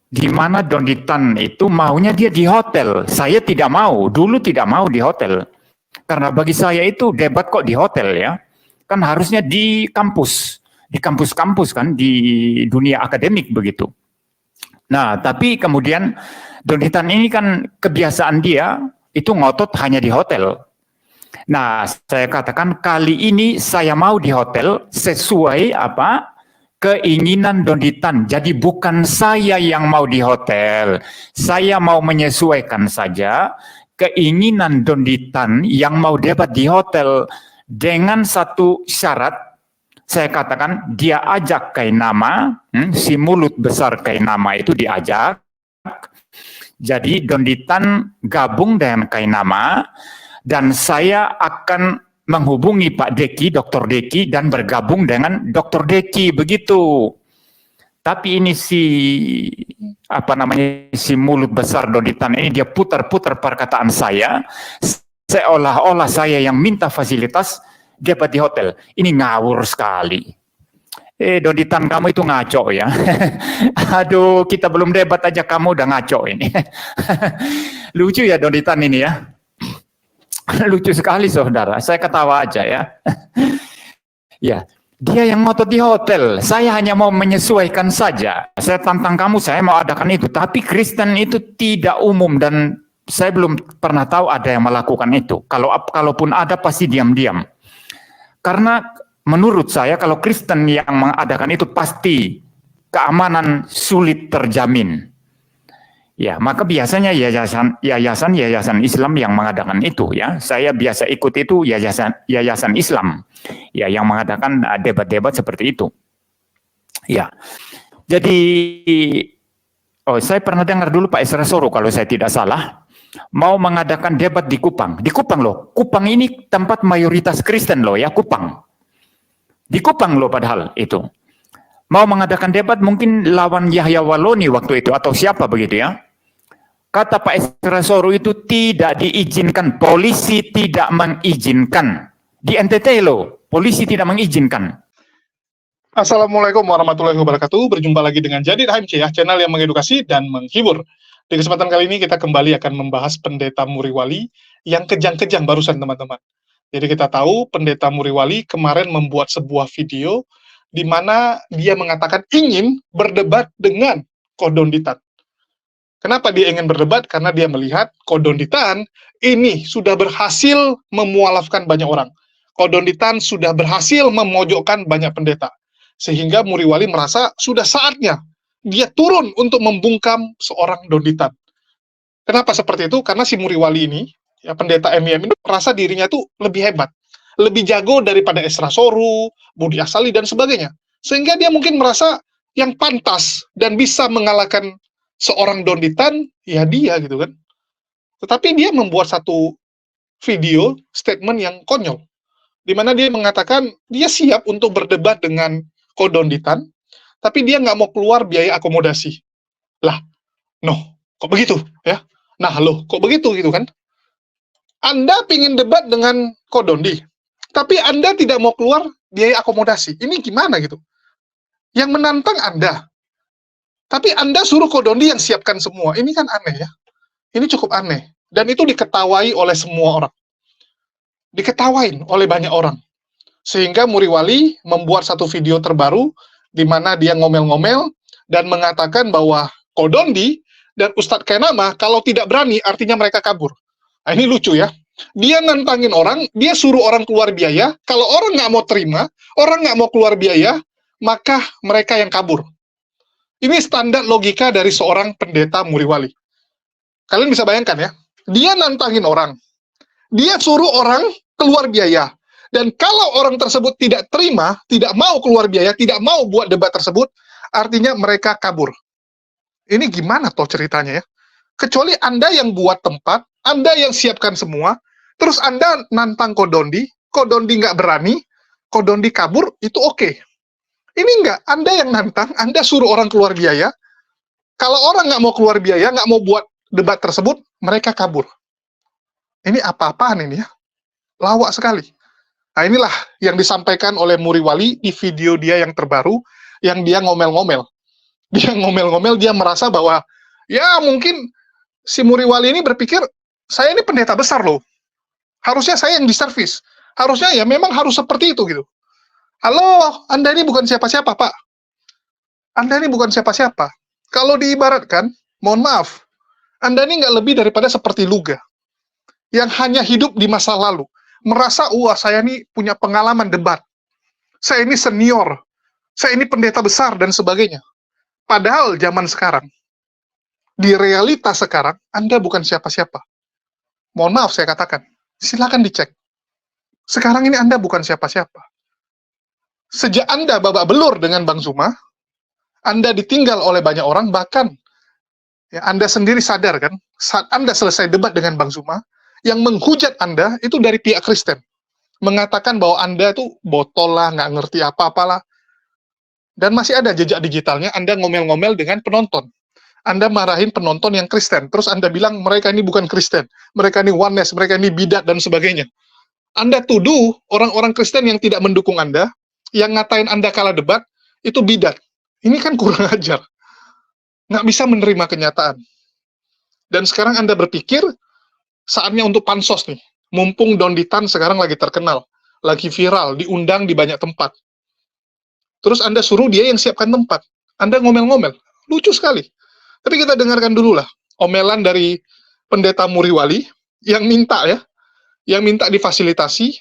di mana Donditan itu maunya dia di hotel. Saya tidak mau, dulu tidak mau di hotel. Karena bagi saya itu debat kok di hotel ya. Kan harusnya di kampus kan, di dunia akademik begitu. Nah, tapi kemudian Donditan ini kan kebiasaan dia itu ngotot hanya di hotel. Nah, saya katakan kali ini saya mau di hotel sesuai apa keinginan Donditan. Jadi bukan saya yang mau di hotel. Saya mau menyesuaikan saja keinginan Donditan yang mau debat di hotel dengan satu syarat. Saya katakan dia ajak Kainama, si mulut besar Kainama itu diajak. Jadi Donditan gabung dengan Kainama dan saya akan menghubungi Pak Deki, Dr. Deki, dan bergabung dengan Dr. Deki, begitu. Tapi ini si mulut besar Donditan ini dia putar-putar perkataan saya, seolah-olah saya yang minta fasilitas debat di hotel. Ini ngawur sekali. Donditan kamu itu ngaco ya. Aduh, kita belum debat aja kamu udah ngaco ini. Lucu ya Donditan ini ya. Lucu sekali saudara, saya ketawa aja ya. Ya, dia yang ngotot di hotel, saya hanya mau menyesuaikan saja. Saya tantang kamu, saya mau adakan itu. Tapi Kristen itu tidak umum dan saya belum pernah tahu ada yang melakukan itu. Kalaupun ada pasti diam-diam. Karena menurut saya kalau Kristen yang mengadakan itu pasti keamanan sulit terjamin. Ya, maka biasanya yayasan Islam yang mengadakan itu ya. Saya biasa ikut itu yayasan Islam ya yang mengadakan debat-debat seperti itu. Ya. Jadi saya pernah dengar dulu Pak Esra Soro kalau saya tidak salah mau mengadakan debat di Kupang. Di Kupang loh. Kupang ini tempat mayoritas Kristen loh ya, Kupang. Di Kupang loh padahal itu. Mau mengadakan debat mungkin lawan Yahya Waloni waktu itu atau siapa begitu ya. Kata Pak Esra Soro itu tidak diizinkan, polisi tidak mengizinkan. Di NTT loh, polisi tidak mengizinkan. Assalamualaikum warahmatullahi wabarakatuh. Berjumpa lagi dengan Jadid HMC ya, channel yang mengedukasi dan menghibur. Di kesempatan kali ini kita kembali akan membahas Pendeta Muriwali yang kejang-kejang barusan teman-teman. Jadi kita tahu Pendeta Muriwali kemarin membuat sebuah video di mana dia mengatakan ingin berdebat dengan Kodonditan. Kenapa dia ingin berdebat? Karena dia melihat Kodonditan ini sudah berhasil memualafkan banyak orang. Kodonditan sudah berhasil memojokkan banyak pendeta. Sehingga Muriwali merasa sudah saatnya dia turun untuk membungkam seorang Donditan. Kenapa seperti itu? Karena si Muriwali ini, ya pendeta MIM itu merasa dirinya tuh lebih hebat. Lebih jago daripada Esra Soru, Budi Asali, dan sebagainya. Sehingga dia mungkin merasa yang pantas dan bisa mengalahkan seorang Donditan, ya dia gitu kan. Tetapi dia membuat satu video statement yang konyol, di mana dia mengatakan dia siap untuk berdebat dengan Kodonditan, tapi dia nggak mau keluar biaya akomodasi. Lah, kok begitu ya? Nah, kok begitu gitu kan? Anda pingin debat dengan Kodondi, tapi Anda tidak mau keluar biaya akomodasi. Ini gimana gitu? Yang menantang Anda, tapi Anda suruh Kodondi yang siapkan semua. Ini kan aneh ya. Ini cukup aneh. Dan itu diketawai oleh semua orang. Diketawain oleh banyak orang. Sehingga Muriwali membuat satu video terbaru di mana dia ngomel-ngomel dan mengatakan bahwa Kodondi dan Ustadz Kainama kalau tidak berani artinya mereka kabur. Nah, ini lucu ya. Dia nantangin orang, dia suruh orang keluar biaya. Kalau orang nggak mau terima, orang nggak mau keluar biaya, maka mereka yang kabur. Ini standar logika dari seorang pendeta Muriwali. Kalian bisa bayangkan ya, dia nantangin orang, dia suruh orang keluar biaya, dan kalau orang tersebut tidak terima, tidak mau keluar biaya, tidak mau buat debat tersebut, artinya mereka kabur. Ini gimana toh ceritanya ya? Kecuali Anda yang buat tempat, Anda yang siapkan semua, terus Anda nantang Kodondi nggak berani, Kodondi kabur, itu oke. Ini enggak, Anda yang nantang, Anda suruh orang keluar biaya. Kalau orang nggak mau keluar biaya, nggak mau buat debat tersebut, mereka kabur. Ini apa-apaan ini ya? Lawak sekali. Nah, inilah yang disampaikan oleh Muriwali di video dia yang terbaru, yang dia ngomel-ngomel. Dia ngomel-ngomel, dia merasa bahwa ya mungkin si Muriwali ini berpikir, saya ini pendeta besar loh, harusnya saya yang diservis, harusnya ya memang harus seperti itu gitu. Halo, Anda ini bukan siapa-siapa Pak, Anda ini bukan siapa-siapa. Kalau diibaratkan, mohon maaf, Anda ini nggak lebih daripada seperti Luga, yang hanya hidup di masa lalu, merasa, wah saya ini punya pengalaman debat, saya ini senior, saya ini pendeta besar, dan sebagainya. Padahal zaman sekarang, di realitas sekarang, Anda bukan siapa-siapa. Mohon maaf saya katakan, silakan dicek. Sekarang ini Anda bukan siapa-siapa. Sejak Anda babak belur dengan Bang Zuma, Anda ditinggal oleh banyak orang, bahkan ya, Anda sendiri sadar kan, saat Anda selesai debat dengan Bang Zuma, yang menghujat Anda itu dari pihak Kristen. Mengatakan bahwa Anda itu botol lah, nggak ngerti apa-apalah. Dan masih ada jejak digitalnya, Anda ngomel-ngomel dengan penonton. Anda marahin penonton yang Kristen, terus Anda bilang mereka ini bukan Kristen, mereka ini oneness, mereka ini bidat, dan sebagainya. Anda tuduh orang-orang Kristen yang tidak mendukung Anda, yang ngatain Anda kalah debat, itu bidat. Ini kan kurang ajar. Nggak bisa menerima kenyataan. Dan sekarang Anda berpikir, saatnya untuk pansos nih. Mumpung Donditan sekarang lagi terkenal, lagi viral, diundang di banyak tempat. Terus Anda suruh dia yang siapkan tempat. Anda ngomel-ngomel. Lucu sekali. Tapi kita dengarkan dulu lah omelan dari pendeta Muriwali yang minta ya, yang minta difasilitasi,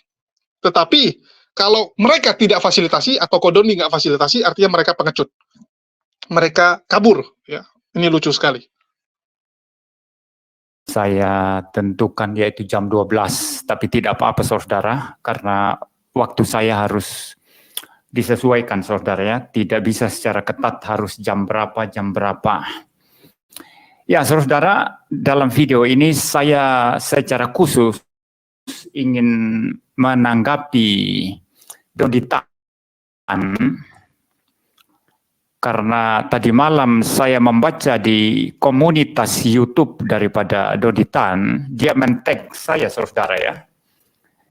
tetapi kalau mereka tidak fasilitasi atau Kodoni nggak fasilitasi, artinya mereka pengecut. Mereka kabur. Ya, ini lucu sekali. Saya tentukan yaitu jam 12, tapi tidak apa-apa saudara, karena waktu saya harus disesuaikan saudara ya, tidak bisa secara ketat harus jam berapa. Ya saudara, dalam video ini saya secara khusus ingin menanggapi Donditan, karena tadi malam saya membaca di komunitas YouTube daripada Donditan, dia men-tag saya saudara ya.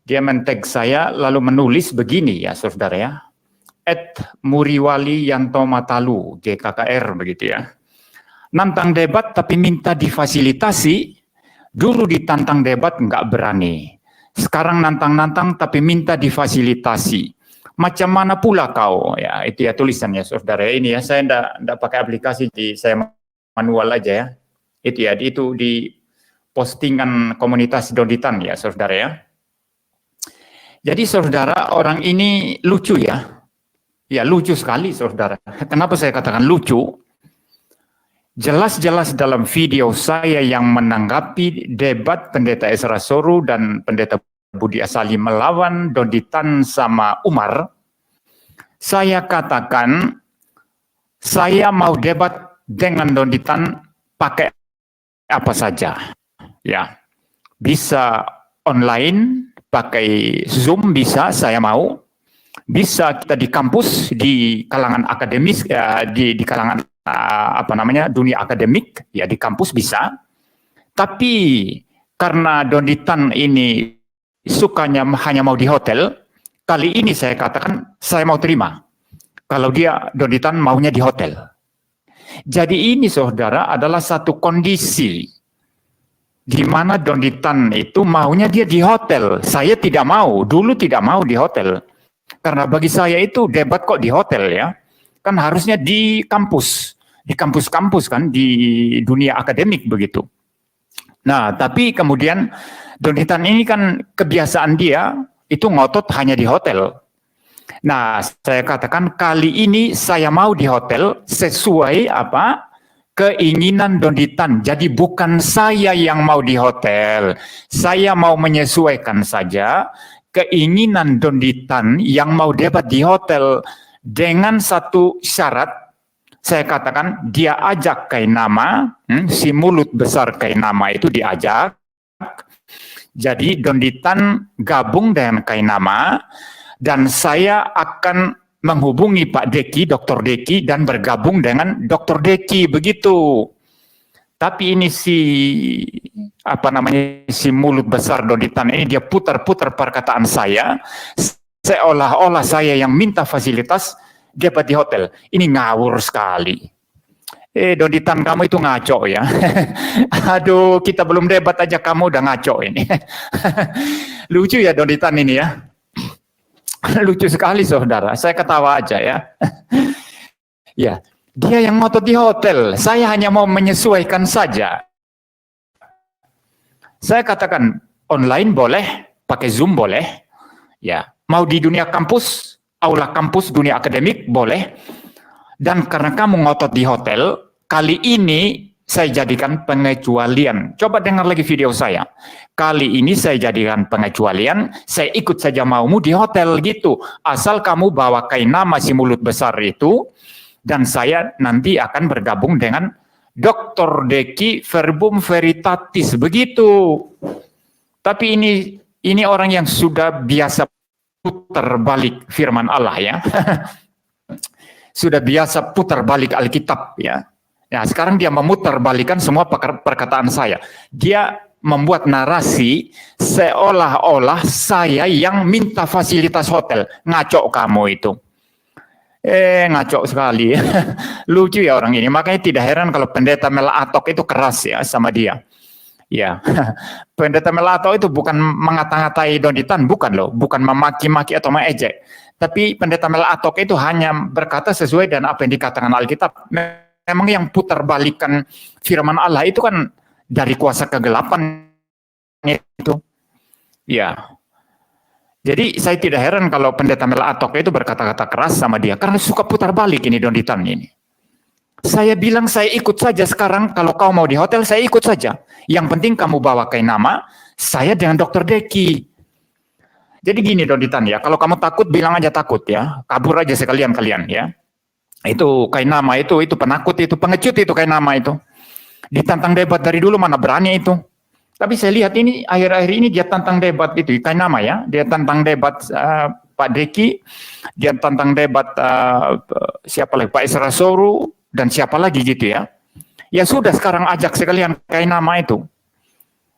Dia men-tag saya lalu menulis begini ya saudara ya. @Muriwali Yanto Matalu, GKKR begitu ya. Nantang debat tapi minta difasilitasi, dulu ditantang debat nggak berani. Sekarang nantang-nantang tapi minta difasilitasi. Macam mana pula kau? Ya, itu ya tulisannya saudara. Ini ya, saya enggak pakai aplikasi, saya manual aja ya. Itu ya, itu di postingan komunitas Donditan ya saudara ya. Jadi saudara, orang ini lucu ya. Ya lucu sekali saudara. Kenapa saya katakan lucu? Jelas-jelas dalam video saya yang menanggapi debat pendeta Ezra Soru dan pendeta Budi Asali melawan Donditan sama Umar, saya katakan saya mau debat dengan Donditan pakai apa saja. Ya, bisa online, pakai Zoom bisa, saya mau. Bisa kita di kampus, di kalangan akademis, di kalangan dunia akademik, ya di kampus bisa. Tapi karena Donditan ini sukanya hanya mau di hotel, kali ini saya katakan saya mau terima. Kalau dia Donditan maunya di hotel. Jadi ini saudara adalah satu kondisi di mana Donditan itu maunya dia di hotel. Saya tidak mau, dulu tidak mau di hotel. Karena bagi saya itu debat kok di hotel ya. Kan harusnya di kampus. Di kampus-kampus kan, di dunia akademik begitu. Nah, tapi kemudian Donditan ini kan kebiasaan dia itu ngotot hanya di hotel. Nah, saya katakan kali ini saya mau di hotel sesuai apa? Keinginan Donditan. Jadi bukan saya yang mau di hotel. Saya mau menyesuaikan saja keinginan Donditan yang mau debat di hotel dengan satu syarat. Saya katakan dia ajak Kainama, si mulut besar Kainama itu diajak. Jadi Donditan gabung dengan Kainama dan saya akan menghubungi Pak Deki, Dr. Deki dan bergabung dengan Dr. Deki begitu. Tapi ini si mulut besar Donditan ini dia putar-putar perkataan saya seolah-olah saya yang minta fasilitas debat di hotel. Ini ngawur sekali. Donitan kamu itu ngaco ya. Aduh, kita belum debat aja kamu udah ngaco ini. Lucu ya Donitan ini ya. Lucu sekali saudara, saya ketawa aja ya. Ya, dia yang ngotot di hotel, saya hanya mau menyesuaikan saja. Saya katakan online boleh, pakai Zoom boleh. Ya, mau di dunia kampus, aula kampus, dunia akademik boleh. Dan karena kamu ngotot di hotel, kali ini saya jadikan pengecualian. Coba dengar lagi video saya. Kali ini saya jadikan pengecualian, saya ikut saja maumu di hotel gitu. Asal kamu bawa kain nama si mulut besar itu, dan saya nanti akan bergabung dengan Dr. Deki Verbum Veritatis. Begitu. Tapi ini orang yang sudah biasa putar balik firman Allah ya. Sudah biasa putar balik Alkitab ya. Ya, sekarang dia memutar balikan semua perkataan saya. Dia membuat narasi seolah-olah saya yang minta fasilitas hotel. Ngaco kamu itu. Ngaco sekali. Lucu ya orang ini. Makanya tidak heran kalau pendeta Melatok itu keras ya sama dia. Ya, pendeta Melatok itu bukan mengata-ngatai Donitan, bukan loh. Bukan memaki-maki atau mengejek. Tapi pendeta Melatok itu hanya berkata sesuai dengan apa yang dikatakan Alkitab. Memang yang putar balikan firman Allah itu kan dari kuasa kegelapan itu. Ya. Jadi saya tidak heran kalau pendeta Melatok itu berkata-kata keras sama dia. Karena suka putar balik ini Donitan ini. Saya bilang saya ikut saja sekarang. Kalau kau mau di hotel saya ikut saja. Yang penting kamu bawa kain nama. Saya dengan Dr. Deki. Jadi gini Donitan ya, kalau kamu takut bilang aja takut ya, kabur aja sekalian kalian ya. Itu kain nama itu penakut itu, pengecut itu kain nama itu. Ditantang debat dari dulu mana berani itu. Tapi saya lihat ini akhir-akhir ini dia tantang debat itu kain nama ya, dia tantang debat Pak Deki, dia tantang debat siapa lagi Pak Isra Soru dan siapa lagi gitu ya. Ya sudah sekarang ajak sekalian kain nama itu.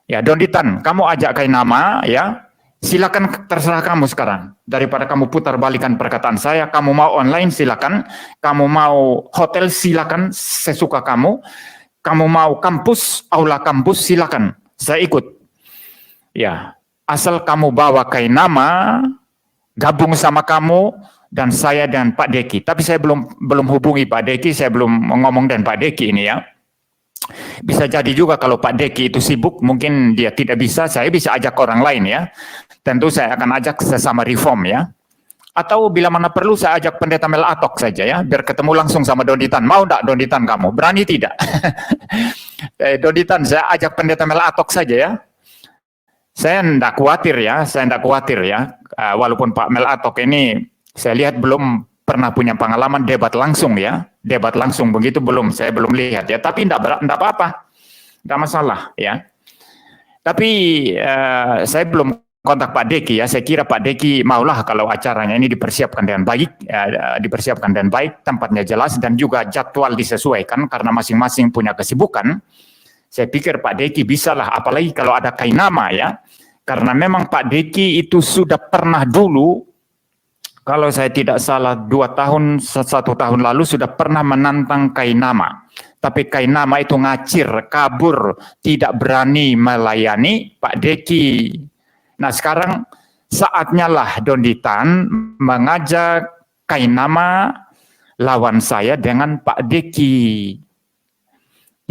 Ya Donitan, kamu ajak kain nama ya. Silakan terserah kamu sekarang. Daripada kamu putar balikan perkataan saya, kamu mau online silakan, kamu mau hotel silakan sesuka kamu, kamu mau kampus, aula kampus silakan, saya ikut. Ya, asal kamu bawa kain nama, gabung sama kamu dan saya dan Pak Deki. Tapi saya belum hubungi Pak Deki, saya belum ngomong dengan Pak Deki ini ya. Bisa jadi juga kalau Pak Deki itu sibuk, mungkin dia tidak bisa, saya bisa ajak orang lain ya. Tentu saya akan ajak sesama reform ya. Atau bila mana perlu saya ajak pendeta Melatok saja ya, biar ketemu langsung sama Donitan. Mau enggak Donitan kamu? Berani tidak? Donitan saya ajak pendeta Melatok saja ya. Saya enggak khawatir ya, walaupun Pak Melatok ini saya lihat belum pernah punya pengalaman debat langsung ya. Debat langsung begitu saya belum lihat ya. Tapi enggak apa-apa. Enggak masalah ya. Tapi saya belum kontak Pak Deki ya. Saya kira Pak Deki maulah kalau acaranya ini dipersiapkan dengan baik, tempatnya jelas dan juga jadwal disesuaikan karena masing-masing punya kesibukan. Saya pikir Pak Deki bisalah, apalagi kalau ada kain nama ya. Karena memang Pak Deki itu sudah pernah dulu, kalau saya tidak salah 1 tahun lalu sudah pernah menantang kain nama. Tapi kain nama itu ngacir, kabur, tidak berani melayani Pak Deki. Nah sekarang saatnya lah Donitan mengajak kain nama lawan saya dengan Pak Deki.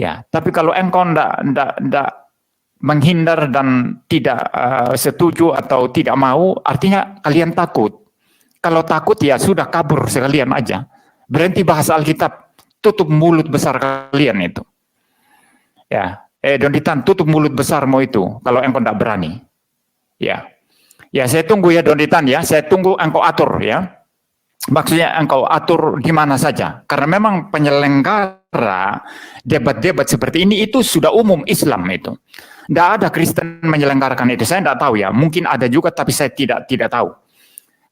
Ya, tapi kalau engkau ndak menghindar dan tidak setuju atau tidak mau, artinya kalian takut. Kalau takut ya sudah kabur sekalian aja. Berhenti bahas Alkitab, tutup mulut besar kalian itu. Ya, Donitan tutup mulut besarmu itu kalau engkau ndak berani. Ya, saya tunggu ya Donitan ya, saya tunggu engkau atur ya. Maksudnya engkau atur di mana saja. Karena memang penyelenggara debat-debat seperti ini itu sudah umum Islam itu. Tidak ada Kristen menyelenggarakan itu. Saya tidak tahu ya, mungkin ada juga tapi saya tidak tahu.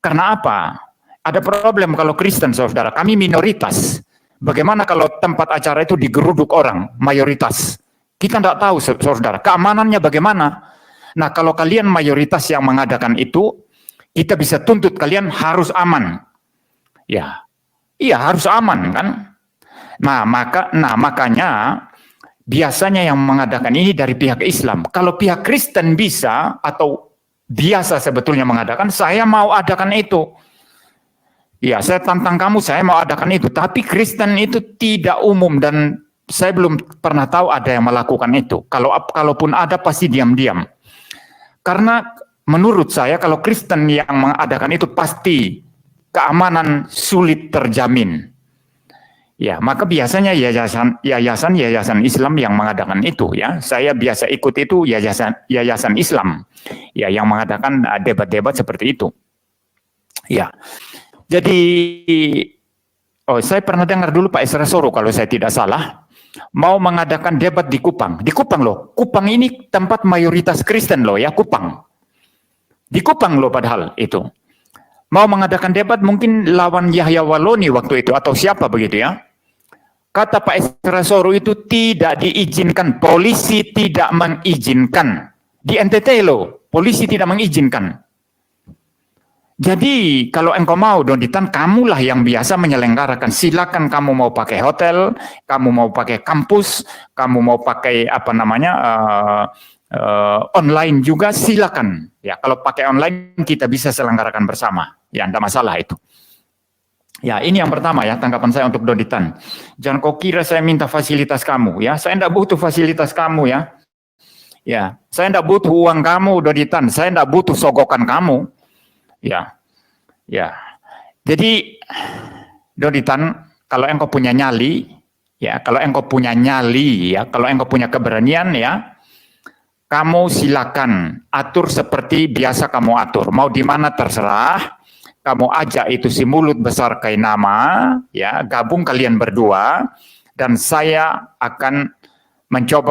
Karena apa? Ada problem kalau Kristen saudara, kami minoritas. Bagaimana kalau tempat acara itu digeruduk orang, mayoritas? Kita tidak tahu saudara, keamanannya bagaimana? Nah, kalau kalian mayoritas yang mengadakan itu, kita bisa tuntut kalian harus aman. Ya, iya harus aman kan? Makanya biasanya yang mengadakan ini dari pihak Islam. Kalau pihak Kristen bisa atau biasa sebetulnya mengadakan, saya mau adakan itu. Ya, saya tantang kamu, saya mau adakan itu. Tapi Kristen itu tidak umum dan saya belum pernah tahu ada yang melakukan itu. Kalaupun ada pasti diam-diam. Karena menurut saya kalau Kristen yang mengadakan itu pasti keamanan sulit terjamin. Ya, maka biasanya yayasan Islam yang mengadakan itu ya. Saya biasa ikut itu yayasan Islam ya yang mengadakan debat-debat seperti itu. Ya. Jadi saya pernah dengar dulu Pak Esra Soro kalau saya tidak salah mau mengadakan debat di Kupang. Di Kupang loh. Kupang ini tempat mayoritas Kristen loh ya, Kupang. Di Kupang loh padahal itu. Mau mengadakan debat mungkin lawan Yahya Waloni waktu itu atau siapa begitu ya. Kata Pak Esra Soro itu tidak diizinkan, polisi tidak mengizinkan. Di NTT loh, polisi tidak mengizinkan. Jadi kalau engkau mau Donitan, kamulah yang biasa menyelenggarakan. Silakan kamu mau pakai hotel, kamu mau pakai kampus, kamu mau pakai online juga silakan. Ya kalau pakai online kita bisa selenggarakan bersama. Ya tidak masalah itu. Ya, ini yang pertama ya, tanggapan saya untuk Donitan. Jangan kau kira saya minta fasilitas kamu ya. Saya tidak butuh fasilitas kamu ya. Ya, saya tidak butuh uang kamu Donitan. Saya tidak butuh sogokan kamu. Ya. Ya. Jadi Donitan, kalau engkau punya nyali, ya, kalau engkau punya nyali ya, kalau engkau punya keberanian ya, kamu silakan atur seperti biasa kamu atur. Mau di mana terserah. Kamu ajak itu si mulut besar Kainama, ya, gabung kalian berdua, dan saya akan mencoba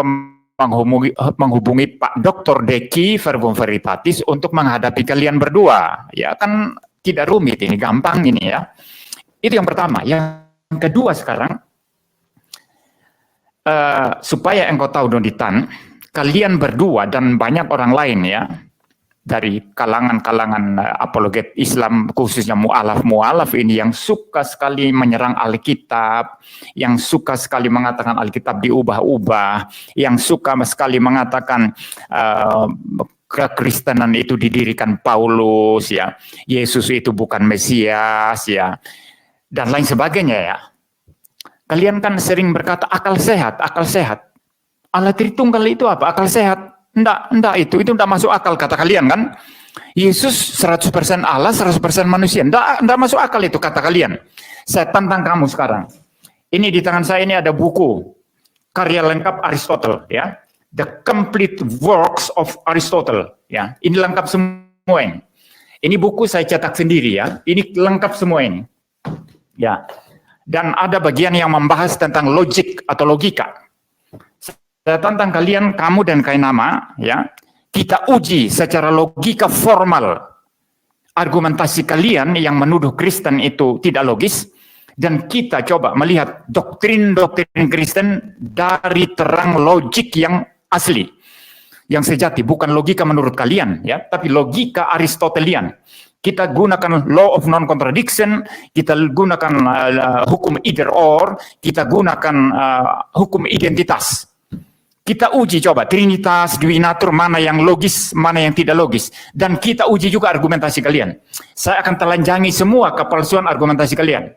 menghubungi Pak Dr. Deki Verbum Veritatis untuk menghadapi kalian berdua. Ya kan tidak rumit ini, gampang ini ya. Itu yang pertama. Yang kedua sekarang, supaya engkau tahu Donitan, kalian berdua dan banyak orang lain ya, dari kalangan-kalangan apologet Islam khususnya mu'alaf ini yang suka sekali menyerang Alkitab, yang suka sekali mengatakan Alkitab diubah-ubah, yang suka sekali mengatakan kekristenan itu didirikan Paulus ya, Yesus itu bukan Mesias ya, dan lain sebagainya ya. Kalian kan sering berkata akal sehat. Allah Tritunggal itu apa? Akal sehat. Enggak itu enggak masuk akal kata kalian kan. Yesus 100% Allah, 100% manusia. Enggak masuk akal itu kata kalian. Saya tantang kamu sekarang. Ini di tangan saya ini ada buku karya lengkap Aristotle ya. The Complete Works of Aristotle ya. Ini lengkap semua ini. Ini buku saya cetak sendiri ya. Ini lengkap semua ini. Ya. Dan ada bagian yang membahas tentang logik atau logika. Saya tantang kalian, kamu dan Kainama, ya, kita uji secara logika formal argumentasi kalian yang menuduh Kristen itu tidak logis, dan kita coba melihat doktrin-doktrin Kristen dari terang logik yang asli, yang sejati, bukan logika menurut kalian, ya, tapi logika Aristotelian. Kita gunakan law of non-contradiction, kita gunakan hukum either or, kita gunakan hukum identitas. Kita uji coba trinitas, duinatur, mana yang logis, mana yang tidak logis. Dan kita uji juga argumentasi kalian. Saya akan telanjangi semua kepalsuan argumentasi kalian.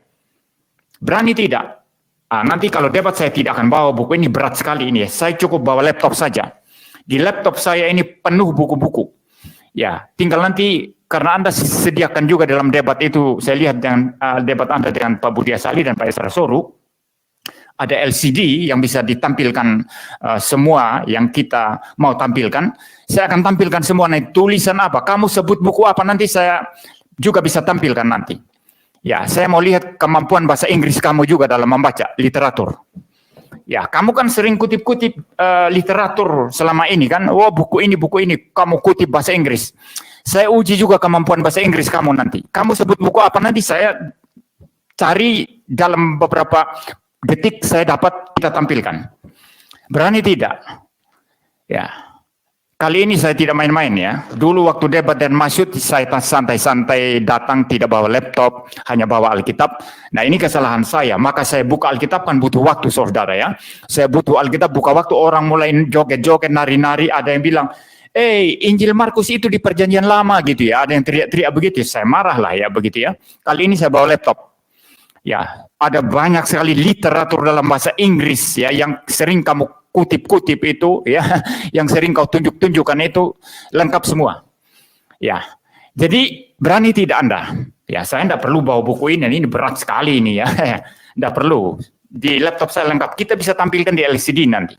Berani tidak? Nanti kalau debat saya tidak akan bawa buku ini, berat sekali ini. Saya cukup bawa laptop saja. Di laptop saya ini penuh buku-buku. Ya, tinggal nanti karena Anda sediakan juga dalam debat itu, saya lihat dengan debat Anda dengan Pak Budi Asali dan Pak Esra Soro, ada LCD yang bisa ditampilkan semua yang kita mau tampilkan. Saya akan tampilkan semua nanti tulisan apa, kamu sebut buku apa, nanti saya juga bisa tampilkan nanti. Ya, saya mau lihat kemampuan bahasa Inggris kamu juga dalam membaca literatur. Ya, kamu kan sering kutip-kutip literatur selama ini kan. Oh, buku ini, kamu kutip bahasa Inggris. Saya uji juga kemampuan bahasa Inggris kamu nanti. Kamu sebut buku apa, nanti saya cari dalam beberapa detik saya dapat kita tampilkan. Berani tidak? Ya. kali ini saya tidak main-main ya. Dulu waktu debat dan Masyud saya santai-santai datang tidak bawa laptop, hanya bawa Alkitab. Nah ini kesalahan saya, maka saya buka Alkitab kan butuh waktu saudara ya. Saya butuh Alkitab buka waktu orang mulai joget-joget, nari-nari, ada yang bilang, Injil Markus itu di perjanjian lama gitu ya. Ada yang teriak-teriak begitu, saya marah lah ya begitu ya. Kali ini saya bawa laptop. Ya, ada banyak sekali literatur dalam bahasa Inggris ya yang sering kamu kutip-kutip itu ya, yang sering kau tunjuk-tunjukkan itu lengkap semua. Ya. Jadi berani tidak Anda? Ya, saya tidak perlu bawa buku ini berat sekali ini ya. Tidak perlu. Di laptop saya lengkap. Kita bisa tampilkan di LCD nanti.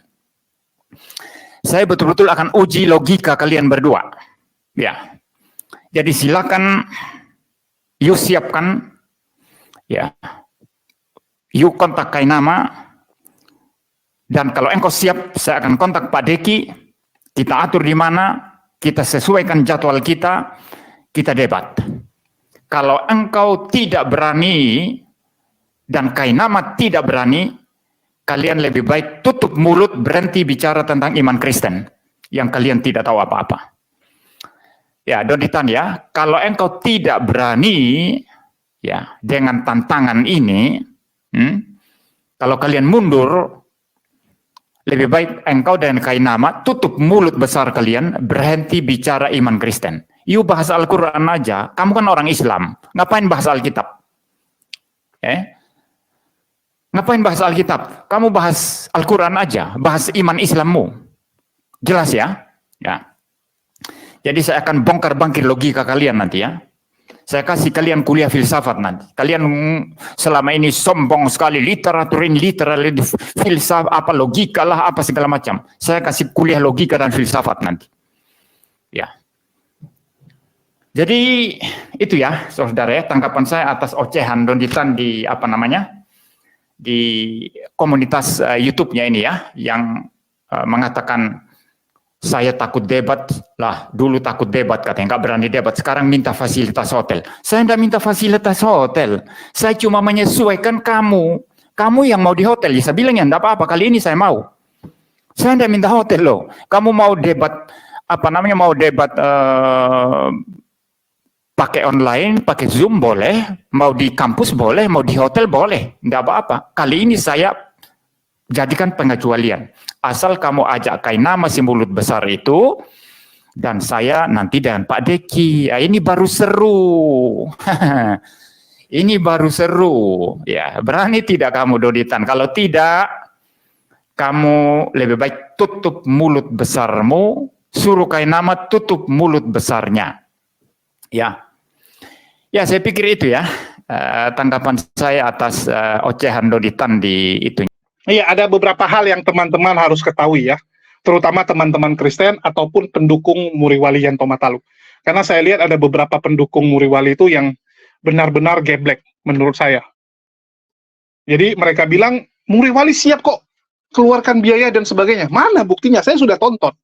Saya betul-betul akan uji logika kalian berdua. Ya. Jadi silakan you siapkan ya, you kontak Kainama, dan kalau engkau siap, saya akan kontak Pak Deki, kita atur di mana, kita sesuaikan jadwal kita debat. Kalau engkau tidak berani, dan Kainama tidak berani, kalian lebih baik tutup mulut, berhenti bicara tentang iman Kristen, yang kalian tidak tahu apa-apa. Ya, Donitan ya, kalau engkau tidak berani, ya, dengan tantangan ini, kalau kalian mundur, lebih baik engkau dan Kainama tutup mulut besar kalian, berhenti bicara iman Kristen. You bahas Al-Quran aja, kamu kan orang Islam, ngapain bahas Alkitab? Ngapain bahas Alkitab? Kamu bahas Al-Quran aja, bahas iman Islammu. Jelas ya? Ya. Jadi saya akan bongkar-bangkir logika kalian nanti ya. Saya kasih kalian kuliah filsafat nanti. Kalian selama ini sombong sekali, literatur ini, filsafat, apa logika lah, apa segala macam. Saya kasih kuliah logika dan filsafat nanti. Ya. Jadi itu ya, saudara ya, tanggapan saya atas ocehan Donitan di di komunitas YouTube-nya ini ya, yang mengatakan saya takut debat lah, dulu takut debat katanya, nggak berani debat, sekarang minta fasilitas hotel. Saya tidak minta fasilitas hotel, saya cuma menyesuaikan kamu yang mau di hotel. Ya saya bilang ya enggak apa-apa, kali ini saya mau. Saya tidak minta hotel loh. Kamu mau debat mau debat pakai online, pakai Zoom boleh, mau di kampus boleh, mau di hotel boleh, enggak apa-apa. Kali ini saya jadikan pengecualian. Asal kamu ajak Kainama si mulut besar itu, dan saya nanti dengan Pak Deki. Ya, ini baru seru. Ini baru seru. Ya, berani tidak kamu Donitan? Kalau tidak, kamu lebih baik tutup mulut besarmu, suruh Kainama tutup mulut besarnya. Ya. Ya, saya pikir itu ya. Tanggapan saya atas ocehan Donitan di itu. Iya, ada beberapa hal yang teman-teman harus ketahui ya, terutama teman-teman Kristen ataupun pendukung Muriwali Yanto Matalu. Karena saya lihat ada beberapa pendukung Muriwali itu yang benar-benar geblek menurut saya. Jadi mereka bilang, Muriwali siap kok, keluarkan biaya dan sebagainya. Mana buktinya? Saya sudah tonton.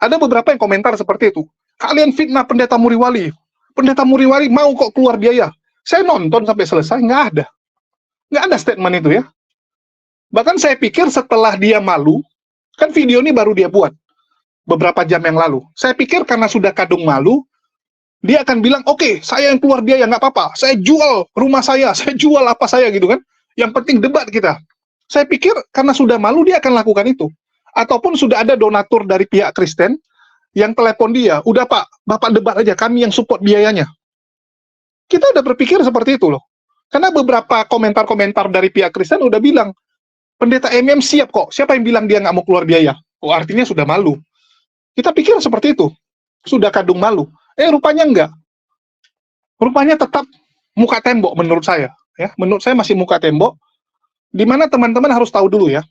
Ada beberapa yang komentar seperti itu. Kalian fitnah pendeta Muriwali. Pendeta Muriwali mau kok keluar biaya. Saya nonton sampai selesai, nggak ada. Nggak ada statement itu ya. Bahkan saya pikir setelah dia malu, kan video ini baru dia buat beberapa jam yang lalu. Saya pikir karena sudah kadung malu, dia akan bilang, oke, saya yang keluar biaya, nggak apa-apa. Saya jual rumah saya jual apa saya gitu kan. Yang penting debat kita. Saya pikir karena sudah malu, dia akan lakukan itu. Ataupun sudah ada donatur dari pihak Kristen yang telepon dia, udah Pak, Bapak debat aja, kami yang support biayanya. Kita udah berpikir seperti itu loh. Karena beberapa komentar-komentar dari pihak Kristen udah bilang, Pendeta MM siap kok. Siapa yang bilang dia nggak mau keluar biaya? Oh, artinya sudah malu. Kita pikir seperti itu. Sudah kadung malu. Rupanya enggak. Rupanya tetap muka tembok menurut saya. Ya, menurut saya masih muka tembok. Di mana teman-teman harus tahu dulu ya.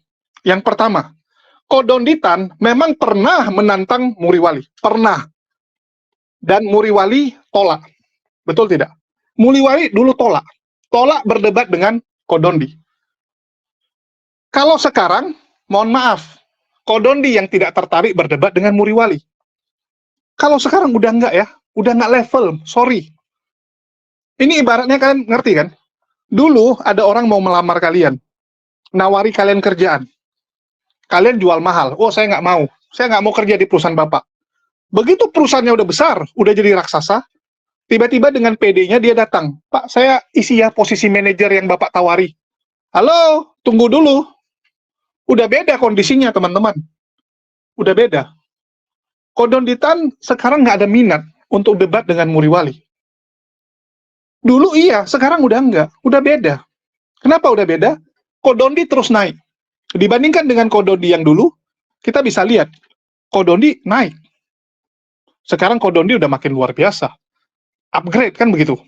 Yang pertama, Kodonditan memang pernah menantang Muriwali. Pernah. Dan Muriwali tolak. Betul tidak? Muriwali dulu tolak. Tolak berdebat dengan Kodondi. Kalau sekarang, mohon maaf, Kodondi yang tidak tertarik berdebat dengan Muriwali. Kalau sekarang udah enggak ya, udah enggak level, sorry. Ini ibaratnya kalian ngerti kan? Dulu ada orang mau melamar kalian, nawari kalian kerjaan. Kalian jual mahal, oh saya nggak mau kerja di perusahaan Bapak. Begitu perusahaannya udah besar, udah jadi raksasa, tiba-tiba dengan PD-nya dia datang, Pak, saya isi ya posisi manajer yang Bapak tawari. Halo, tunggu dulu. Udah beda kondisinya, teman-teman. Udah beda. Kodonditan sekarang nggak ada minat untuk debat dengan Muriwali. Dulu iya, sekarang udah enggak. Udah beda. Kenapa udah beda? Kodondi terus naik. Dibandingkan dengan Kodondi yang dulu, kita bisa lihat, Kodondi naik. Sekarang Kodondi udah makin luar biasa. Upgrade kan begitu.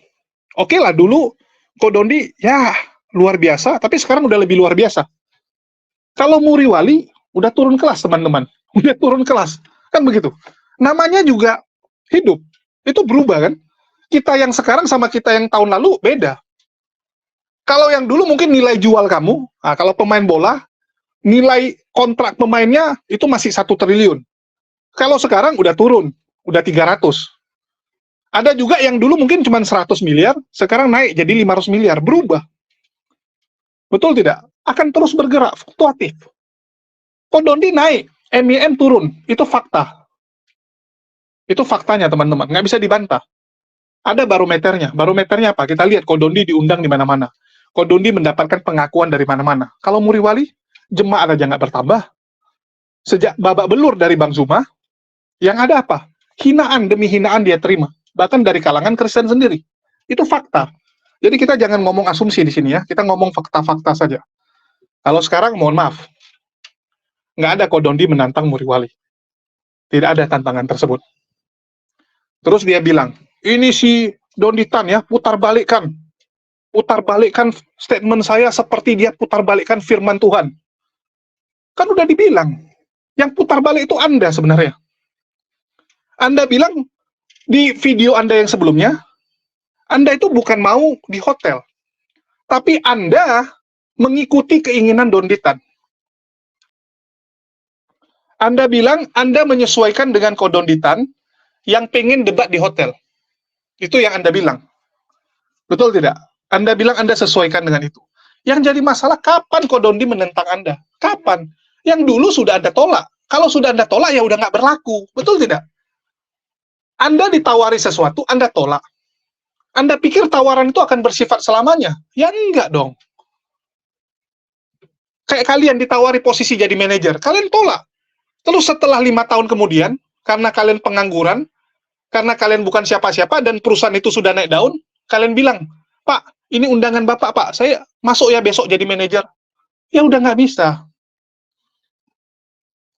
Oke lah, dulu Kodondi ya luar biasa, tapi sekarang udah lebih luar biasa. Kalau Muriwali udah turun kelas, teman-teman. Udah turun kelas. Kan begitu. Namanya juga hidup. Itu berubah kan? Kita yang sekarang sama kita yang tahun lalu beda. Kalau yang dulu mungkin nilai jual kamu, nah kalau pemain bola, nilai kontrak pemainnya itu masih 1 triliun. Kalau sekarang udah turun, udah 300. Ada juga yang dulu mungkin cuma 100 miliar, sekarang naik jadi 500 miliar. Berubah. Betul tidak? Akan terus bergerak, fluktuatif. Kodondi naik, MIM turun. Itu fakta. Itu faktanya, teman-teman. Nggak bisa dibantah. Ada barometernya. Barometernya apa? Kita lihat Kodondi diundang di mana-mana. Kodondi mendapatkan pengakuan dari mana-mana. Kalau Muriwali, jemaat aja nggak bertambah. Sejak babak belur dari Bang Zuma, yang ada apa? Hinaan demi hinaan dia terima. Bahkan dari kalangan Kristen sendiri. Itu fakta. Jadi kita jangan ngomong asumsi di sini ya. Kita ngomong fakta-fakta saja. Kalau sekarang, mohon maaf. Nggak ada Kodondi menantang Muriwali. Tidak ada tantangan tersebut. Terus dia bilang, ini si Donditan ya, putar balikkan statement saya seperti dia putar balikkan firman Tuhan. Kan udah dibilang, yang putar balik itu Anda sebenarnya. Anda bilang di video Anda yang sebelumnya, Anda itu bukan mau di hotel, tapi Anda mengikuti keinginan Donditan. Anda bilang Anda menyesuaikan dengan Kodonditan yang pengen debat di hotel. Itu yang Anda bilang. Betul tidak? Anda bilang Anda sesuaikan dengan itu. Yang jadi masalah, kapan Kodondi menentang Anda? Kapan? Yang dulu sudah Anda tolak. Kalau sudah Anda tolak, ya udah nggak berlaku. Betul tidak? Anda ditawari sesuatu, Anda tolak. Anda pikir tawaran itu akan bersifat selamanya? Ya enggak dong. Kayak kalian ditawari posisi jadi manajer, kalian tolak. Terus setelah 5 tahun kemudian, karena kalian pengangguran, karena kalian bukan siapa-siapa, dan perusahaan itu sudah naik daun, kalian bilang, Pak, ini undangan Bapak, Pak, saya masuk ya besok jadi manajer. Ya udah nggak bisa.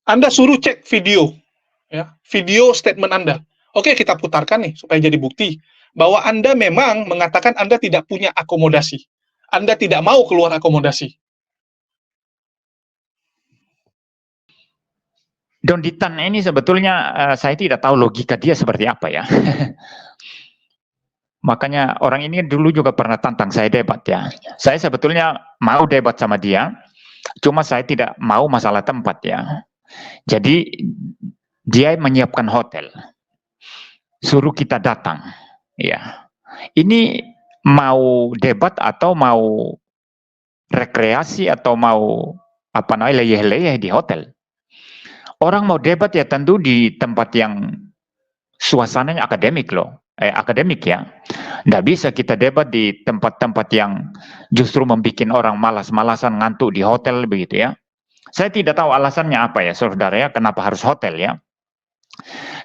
Anda suruh cek video, ya, video statement Anda. Oke, kita putarkan nih, supaya jadi bukti, bahwa Anda memang mengatakan Anda tidak punya akomodasi. Anda tidak mau keluar akomodasi. Donditan ini sebetulnya saya tidak tahu logika dia seperti apa ya. Makanya orang ini dulu juga pernah tantang saya debat ya. Saya sebetulnya mau debat sama dia, cuma saya tidak mau masalah tempat ya. Jadi dia menyiapkan hotel, suruh kita datang. Ya, ini mau debat atau mau rekreasi atau mau apa namanya leyeh-leyeh di hotel. Orang mau debat ya tentu di tempat yang suasananya akademik loh, akademik ya. Nggak bisa kita debat di tempat-tempat yang justru membuat orang malas-malasan ngantuk di hotel begitu ya. Saya tidak tahu alasannya apa ya saudara ya, kenapa harus hotel ya.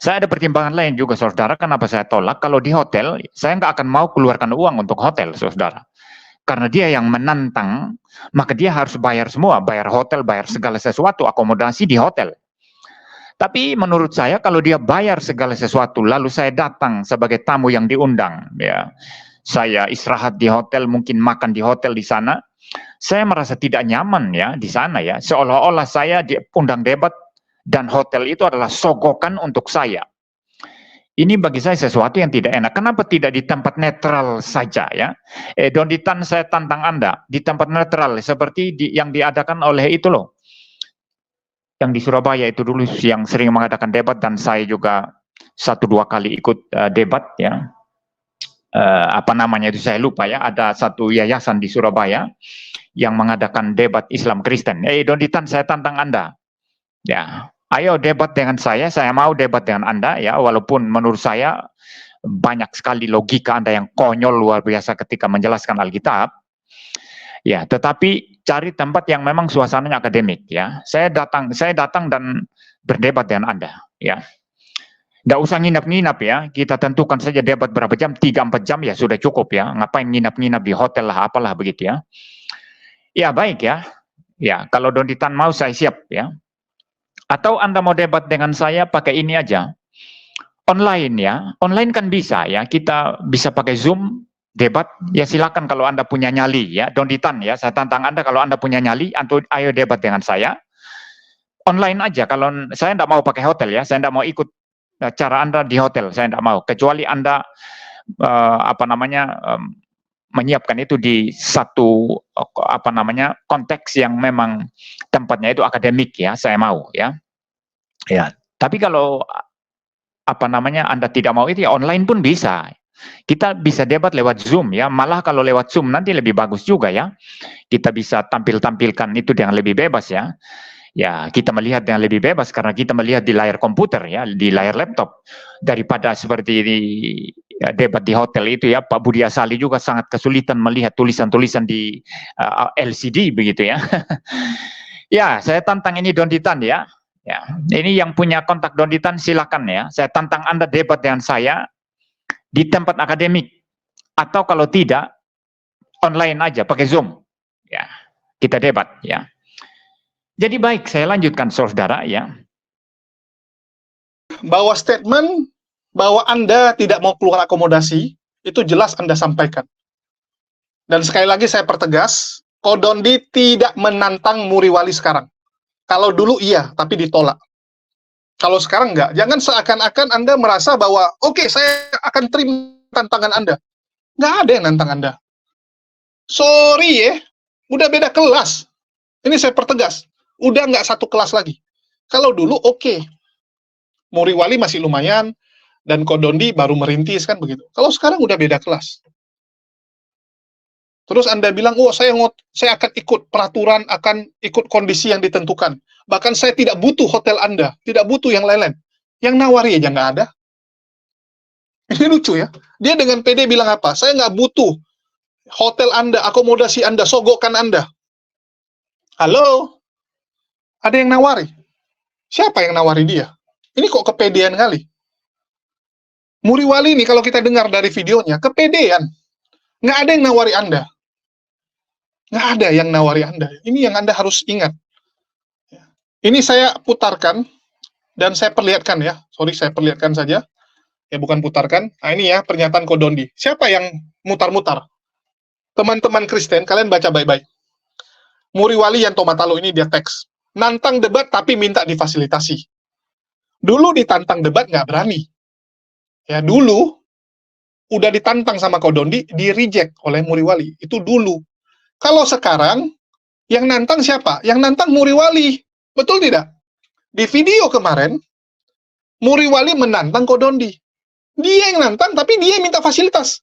Saya ada pertimbangan lain juga saudara, kenapa saya tolak. Kalau di hotel, saya nggak akan mau keluarkan uang untuk hotel saudara. Karena dia yang menantang, maka dia harus bayar semua, bayar hotel, bayar segala sesuatu, akomodasi di hotel. Tapi menurut saya kalau dia bayar segala sesuatu, lalu saya datang sebagai tamu yang diundang, ya, saya istirahat di hotel, mungkin makan di hotel di sana, saya merasa tidak nyaman ya di sana ya, seolah-olah saya diundang debat dan hotel itu adalah sogokan untuk saya. Ini bagi saya sesuatu yang tidak enak. Kenapa tidak di tempat netral saja ya? Donditan, saya tantang Anda di tempat netral seperti yang diadakan oleh itu loh. Yang di Surabaya itu dulu yang sering mengadakan debat dan saya juga 1-2 kali ikut debat ya. Apa namanya itu saya lupa ya, ada satu yayasan di Surabaya yang mengadakan debat Islam Kristen. Donditan, saya tantang Anda. Ya, Ayo debat dengan saya mau debat dengan Anda ya, walaupun menurut saya banyak sekali logika Anda yang konyol luar biasa ketika menjelaskan Alkitab. Ya, tetapi cari tempat yang memang suasananya akademik ya. Saya datang dan berdebat dengan Anda ya. Nggak usah nginap-nginap ya, kita tentukan saja debat berapa jam, 3-4 jam ya sudah cukup ya. Ngapain nginap-nginap di hotel lah, apalah begitu ya. Ya baik ya, ya kalau Donditan mau saya siap ya. Atau Anda mau debat dengan saya pakai ini aja, online ya, online kan bisa ya, kita bisa pakai Zoom, debat, ya silakan kalau Anda punya nyali ya, Donditan ya, saya tantang Anda kalau Anda punya nyali, ayo debat dengan saya. Online aja, kalau saya tidak mau pakai hotel ya, saya tidak mau ikut cara Anda di hotel, saya tidak mau, kecuali Anda menyiapkan itu di satu konteks yang memang tempatnya itu akademik ya, saya mau ya. Ya, tapi kalau Anda tidak mau itu ya online pun bisa. Kita bisa debat lewat Zoom ya, malah kalau lewat Zoom nanti lebih bagus juga ya. Kita bisa tampilkan itu dengan lebih bebas ya. Ya, kita melihat dengan lebih bebas karena kita melihat di layar komputer ya, di layar laptop, daripada seperti di debat di hotel itu ya. Pak Budi Asali juga sangat kesulitan melihat tulisan-tulisan di LCD begitu ya. Ya, saya tantang ini Donditan ya. Ya, ini yang punya kontak Donditan silakan ya. Saya tantang Anda debat dengan saya di tempat akademik, atau kalau tidak online aja pakai Zoom. Ya, kita debat ya. Jadi baik, saya lanjutkan saudara ya. Bahwa statement bahwa Anda tidak mau keluar akomodasi, itu jelas Anda sampaikan. Dan sekali lagi saya pertegas, Kodondi tidak menantang Muriwali sekarang. Kalau dulu iya, tapi ditolak. Kalau sekarang enggak. Jangan seakan-akan Anda merasa bahwa, oke, saya akan terima tantangan Anda. Nggak ada yang nantang Anda. Sorry ya, udah beda kelas. Ini saya pertegas. Udah nggak satu kelas lagi. Kalau dulu oke. Muriwali masih lumayan, dan Kodondi baru merintis kan begitu. Kalau sekarang udah beda kelas. Terus Anda bilang, oh saya akan ikut peraturan, akan ikut kondisi yang ditentukan. Bahkan saya tidak butuh hotel Anda, tidak butuh yang lain-lain. Yang nawari aja nggak ada. Ini lucu ya. Dia dengan PD bilang apa? Saya nggak butuh hotel Anda, akomodasi Anda, sogokan Anda. Halo? Ada yang nawari? Siapa yang nawari dia? Ini kok kepedean kali. Muriwali ini kalau kita dengar dari videonya, kepedean. Nggak ada yang nawari Anda. Nggak ada yang nawari Anda. Ini yang Anda harus ingat. Ini saya putarkan, dan saya perlihatkan ya. Sorry, saya perlihatkan saja. Ya, bukan putarkan. Nah, ini ya, pernyataan Kodondi. Siapa yang mutar-mutar? Teman-teman Kristen, kalian baca baik-baik. Muriwali Yanto Matalo ini dia teks. Nantang debat tapi minta difasilitasi. Dulu ditantang debat nggak berani. Ya, dulu udah ditantang sama Kodondi, di-reject oleh Muriwali. Itu dulu. Kalau sekarang, yang nantang siapa? Yang nantang Muriwali. Betul tidak? Di video kemarin, Muriwali menantang Kodondi. Dia yang nantang, tapi dia yang minta fasilitas.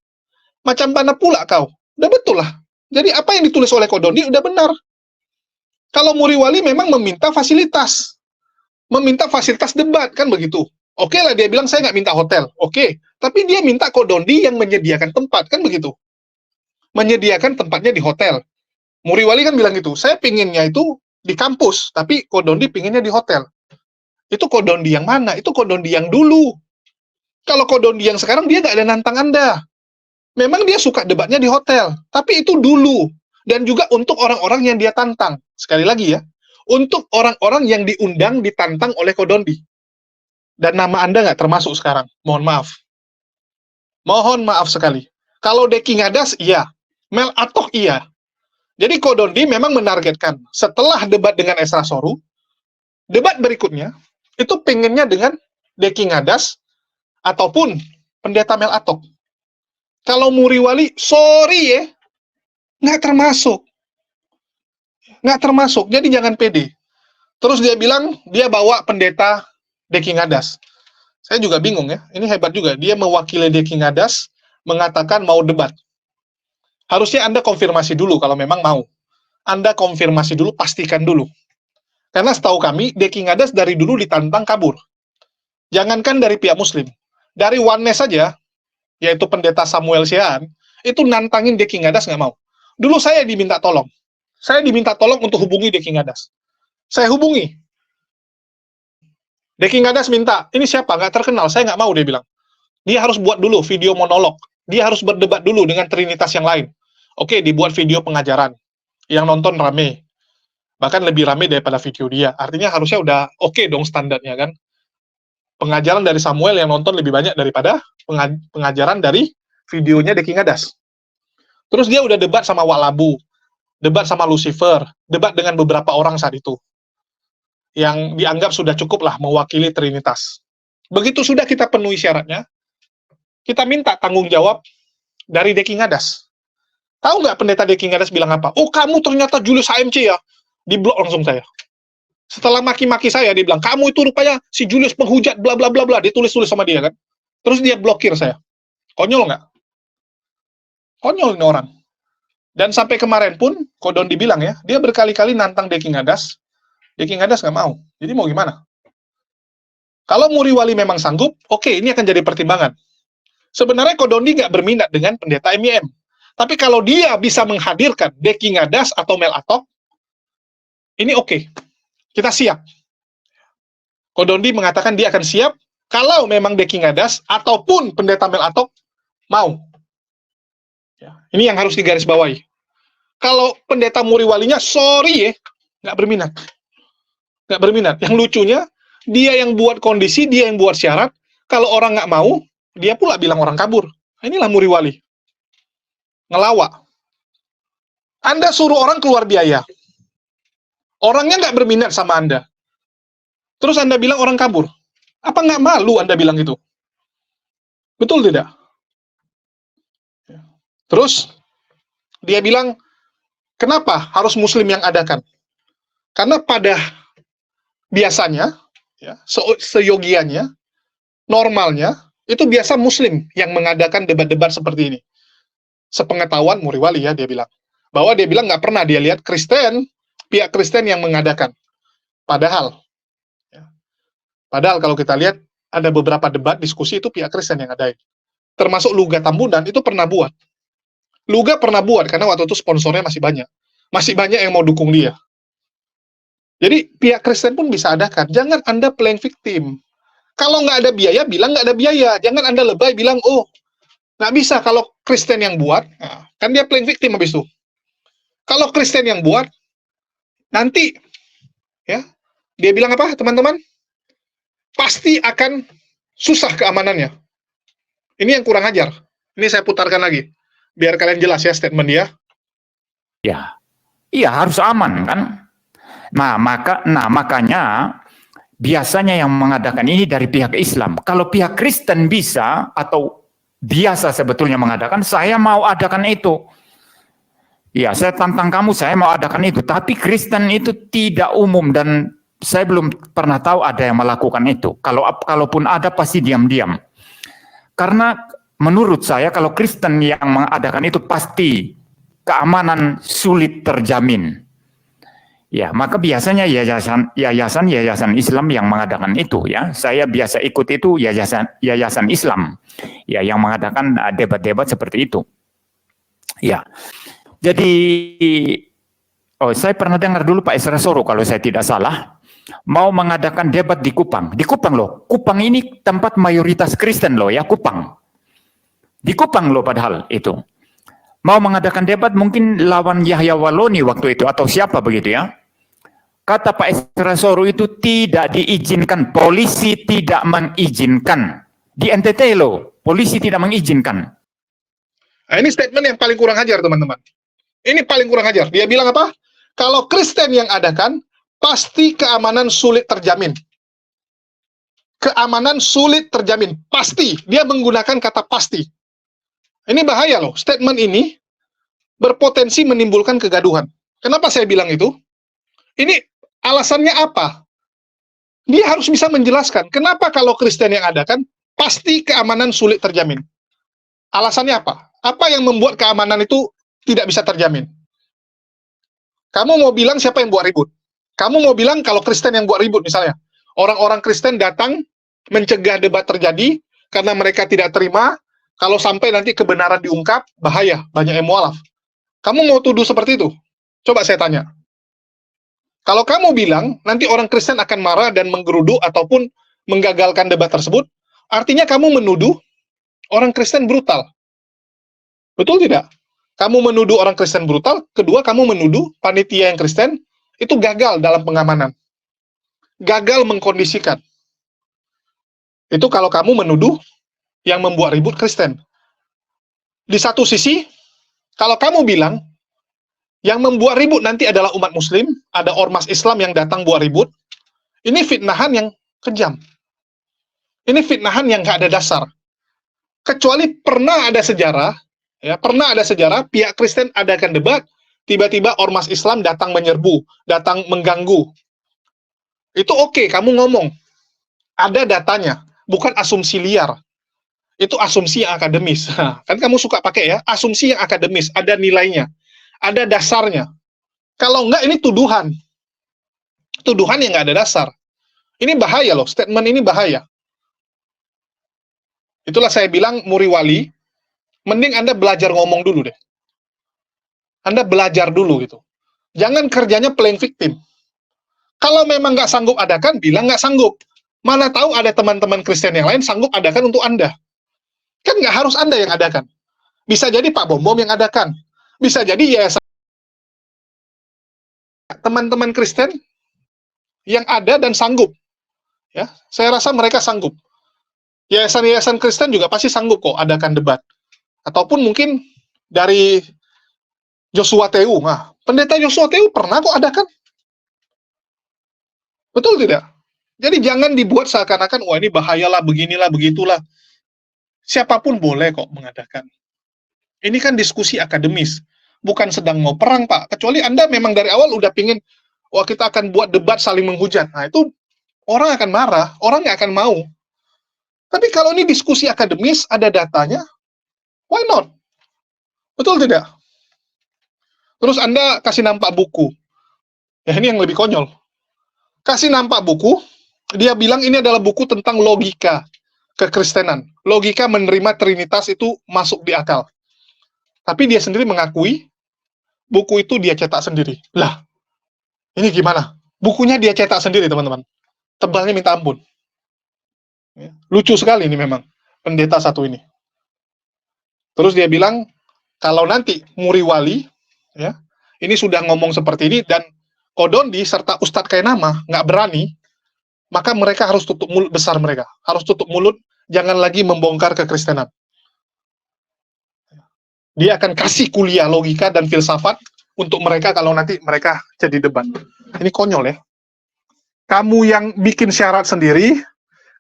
Macam mana pula kau? Udah betul lah. Jadi apa yang ditulis oleh Kodondi udah benar. Kalau Muriwali memang meminta fasilitas debat, kan begitu. Oke lah, dia bilang saya nggak minta hotel. Oke, tapi dia minta Kodondi yang menyediakan tempat, kan begitu. Menyediakan tempatnya di hotel. Muriwali kan bilang gitu, saya pinginnya itu di kampus, tapi Kodondi pinginnya di hotel. Itu Kodondi yang mana? Itu Kodondi yang dulu. Kalau Kodondi yang sekarang, dia nggak ada nantang Anda. Memang dia suka debatnya di hotel, tapi itu dulu. Dan juga untuk orang-orang yang dia tantang. Sekali lagi ya, untuk orang-orang yang diundang, ditantang oleh Kodondi. Dan nama Anda nggak termasuk sekarang. Mohon maaf. Mohon maaf sekali. Kalau Deki Ngadas, iya. Mel Atok, iya. Jadi Kodondi memang menargetkan, setelah debat dengan Esra Soru, debat berikutnya, itu pengennya dengan Deki Ngadas, ataupun Pendeta Mel Atok. Kalau Muriwali, sorry ya, nggak termasuk. Nggak termasuk, jadi jangan pede. Terus dia bilang, dia bawa Pendeta Deki Ngadas. Saya juga bingung ya, ini hebat juga. Dia mewakili Deki Ngadas, mengatakan mau debat. Harusnya Anda konfirmasi dulu kalau memang mau. Anda konfirmasi dulu, pastikan dulu. Karena setahu kami, Deki Ngadas dari dulu ditantang kabur. Jangankan dari pihak Muslim, dari Oneness saja, yaitu pendeta Samuel Siaan, itu nantangin Deki Ngadas nggak mau. Dulu saya diminta tolong. Saya diminta tolong untuk hubungi Deki Ngadas. Saya hubungi. Deki Ngadas minta, ini siapa? Nggak terkenal, saya nggak mau, dia bilang. Dia harus buat dulu video monolog. Dia harus berdebat dulu dengan Trinitas yang lain. Oke, dibuat video pengajaran. Yang nonton rame. Bahkan lebih rame daripada video dia. Artinya harusnya udah oke dong standarnya kan. Pengajaran dari Samuel yang nonton lebih banyak daripada pengajaran dari videonya Deki Ngadas. Terus dia udah debat sama Walabu, debat sama Lucifer, debat dengan beberapa orang saat itu. Yang dianggap sudah cukup lah mewakili Trinitas. Begitu sudah kita penuhi syaratnya, kita minta tanggung jawab dari Deki Ngadas. Tahu nggak pendeta Deki Ngadas bilang apa? Oh, kamu ternyata Julius HMC ya? Diblok langsung saya. Setelah maki-maki saya, dia bilang, kamu itu rupanya si Julius penghujat, bla bla bla bla. Dia tulis-tulis sama dia kan. Terus dia blokir saya. Konyol nggak? Konyol ini orang. Dan sampai kemarin pun, Kodon dibilang ya, dia berkali-kali nantang Deki Ngadas. Deki Ngadas nggak mau. Jadi mau gimana? Kalau Muriwali memang sanggup, oke, ini akan jadi pertimbangan. Sebenarnya Kodondi nggak berminat dengan pendeta MIM. Tapi kalau dia bisa menghadirkan Deki Ngadas atau Mel Atok, ini oke. Kita siap. Kodondi mengatakan dia akan siap kalau memang Deki Ngadas ataupun pendeta Mel Atok mau. Ya, ini yang harus digarisbawahi. Kalau pendeta Muriwalinya, sorry ya, nggak berminat. Nggak berminat. Yang lucunya, dia yang buat kondisi, dia yang buat syarat. Kalau orang nggak mau, dia pula bilang orang kabur. Nah, inilah Muriwali. Ngelawak. Anda suruh orang keluar biaya. Orangnya nggak berminat sama Anda. Terus Anda bilang orang kabur. Apa nggak malu Anda bilang itu? Betul tidak? Terus, dia bilang, kenapa harus Muslim yang adakan? Karena pada biasanya, ya, seyogianya, normalnya, itu biasa Muslim yang mengadakan debat-debat seperti ini. Sepengetahuan Muriwali ya, dia bilang. Bahwa dia bilang nggak pernah dia lihat Kristen, pihak Kristen yang mengadakan. Padahal kalau kita lihat, ada beberapa debat, diskusi itu pihak Kristen yang adain. Termasuk Luga Tambunan, itu pernah buat. Luga pernah buat, karena waktu itu sponsornya masih banyak. Masih banyak yang mau dukung dia. Jadi, pihak Kristen pun bisa adakan. Jangan Anda playing victim. Kalau nggak ada biaya, bilang nggak ada biaya. Jangan Anda lebay, bilang, oh, nggak bisa kalau Kristen yang buat. Nah, kan dia playing victim habis itu. Kalau Kristen yang buat, nanti, ya, dia bilang apa, teman-teman? Pasti akan susah keamanannya. Ini yang kurang ajar. Ini saya putarkan lagi. Biar kalian jelas ya statement dia. Ya, iya harus aman kan. Nah, makanya biasanya yang mengadakan ini dari pihak Islam. Kalau pihak Kristen bisa atau biasa sebetulnya mengadakan, saya mau adakan itu. Ya, saya tantang kamu, saya mau adakan itu. Tapi Kristen itu tidak umum dan saya belum pernah tahu ada yang melakukan itu. Kalaupun ada pasti diam-diam. Karena menurut saya kalau Kristen yang mengadakan itu pasti keamanan sulit terjamin. Ya, maka biasanya yayasan Islam yang mengadakan itu ya. Saya biasa ikut itu yayasan Islam ya yang mengadakan debat-debat seperti itu. Ya. Jadi saya pernah dengar dulu Pak Esra Soro kalau saya tidak salah mau mengadakan debat di Kupang. Di Kupang loh. Kupang ini tempat mayoritas Kristen loh ya, Kupang. Di Kupang loh padahal itu. Mau mengadakan debat mungkin lawan Yahya Waloni waktu itu atau siapa begitu ya. Kata Pak Esra Soro itu tidak diizinkan, polisi tidak mengizinkan. Di NTT loh, polisi tidak mengizinkan. Nah, ini statement yang paling kurang ajar teman-teman. Ini paling kurang ajar. Dia bilang apa? Kalau Kristen yang adakan, pasti keamanan sulit terjamin. Keamanan sulit terjamin. Pasti. Dia menggunakan kata pasti. Ini bahaya loh. Statement ini berpotensi menimbulkan kegaduhan. Kenapa saya bilang itu? Ini alasannya apa? Dia harus bisa menjelaskan. Kenapa kalau Kristen yang adakan, pasti keamanan sulit terjamin. Alasannya apa? Apa yang membuat keamanan itu tidak bisa terjamin? Kamu mau bilang siapa yang buat ribut? Kamu mau bilang kalau Kristen yang buat ribut misalnya. Orang-orang Kristen datang mencegah debat terjadi karena mereka tidak terima kalau sampai nanti kebenaran diungkap, bahaya, banyak yang mualaf. Kamu mau tuduh seperti itu? Coba saya tanya. Kalau kamu bilang nanti orang Kristen akan marah dan menggeruduk ataupun menggagalkan debat tersebut, artinya kamu menuduh orang Kristen brutal. Betul tidak? Kamu menuduh orang Kristen brutal, kedua kamu menuduh panitia yang Kristen itu gagal dalam pengamanan. Gagal mengkondisikan. Itu kalau kamu menuduh yang membuat ribut Kristen. Di satu sisi, kalau kamu bilang yang membuat ribut nanti adalah umat muslim, ada ormas Islam yang datang buat ribut, ini fitnahan yang kejam. Ini fitnahan yang nggak ada dasar. Kecuali pernah ada sejarah, ya pernah ada sejarah pihak Kristen adakan debat, tiba-tiba ormas Islam datang menyerbu, datang mengganggu. Itu oke, kamu ngomong. Ada datanya, bukan asumsi liar. Itu asumsi yang akademis. Kan kamu suka pakai ya, asumsi yang akademis, ada nilainya, ada dasarnya. Kalau enggak, ini tuduhan. Tuduhan yang nggak ada dasar. Ini bahaya loh, statement ini bahaya. Itulah saya bilang, Muriwali, mending Anda belajar ngomong dulu deh. Anda belajar dulu gitu. Jangan kerjanya playing victim. Kalau memang nggak sanggup adakan, bilang nggak sanggup. Mana tahu ada teman-teman Kristen yang lain sanggup adakan untuk Anda. Kan nggak harus Anda yang adakan. Bisa jadi Pak Bom yang adakan. Bisa jadi yayasan teman-teman Kristen yang ada dan sanggup. Ya, saya rasa mereka sanggup. Yayasan-yayasan Kristen juga pasti sanggup kok adakan debat. Ataupun mungkin dari Joshua Teu. Nah, pendeta Joshua Teu pernah kok adakan. Betul tidak? Jadi jangan dibuat seakan-akan, wah ini bahayalah, beginilah, begitulah. Siapapun boleh kok mengadakan. Ini kan diskusi akademis. Bukan sedang mau perang, Pak. Kecuali Anda memang dari awal udah pingin, wah kita akan buat debat saling menghujat. Nah, itu orang akan marah, orang nggak akan mau. Tapi kalau ini diskusi akademis, ada datanya, why not? Betul tidak? Terus Anda kasih nampak buku. Ya ini yang lebih konyol. Kasih nampak buku, dia bilang ini adalah buku tentang logika kekristenan. Logika menerima Trinitas itu masuk di akal. Tapi dia sendiri mengakui, buku itu dia cetak sendiri. Lah, ini gimana? Bukunya dia cetak sendiri, teman-teman. Tebalnya minta ampun. Lucu sekali ini memang, pendeta satu ini. Terus dia bilang, kalau nanti Muriwali, ya, ini sudah ngomong seperti ini, dan Kodondi serta Ustadz Kainama nggak berani, maka mereka harus tutup mulut besar mereka. Harus tutup mulut, jangan lagi membongkar kekristenan. Dia akan kasih kuliah logika dan filsafat untuk mereka kalau nanti mereka jadi debat. Ini konyol ya. Kamu yang bikin syarat sendiri,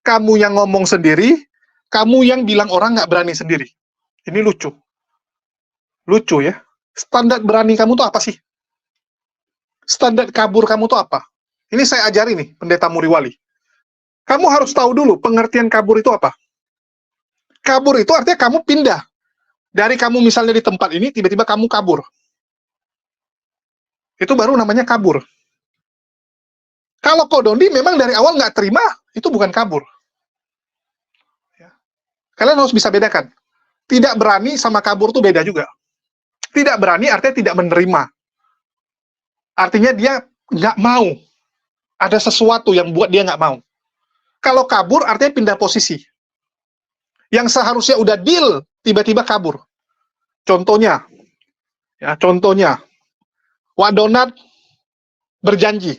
kamu yang ngomong sendiri, kamu yang bilang orang nggak berani sendiri. Ini lucu. Lucu ya. Standar berani kamu tuh apa sih? Standar kabur kamu tuh apa? Ini saya ajari nih, pendeta Muriwali. Kamu harus tahu dulu pengertian kabur itu apa. Kabur itu artinya kamu pindah. Dari kamu misalnya di tempat ini, tiba-tiba kamu kabur. Itu baru namanya kabur. Kalau Kodondi memang dari awal nggak terima, itu bukan kabur. Kalian harus bisa bedakan. Tidak berani sama kabur itu beda juga. Tidak berani artinya tidak menerima. Artinya dia nggak mau. Ada sesuatu yang buat dia nggak mau. Kalau kabur artinya pindah posisi. Yang seharusnya udah deal, tiba-tiba kabur. Contohnya, Wak Donat berjanji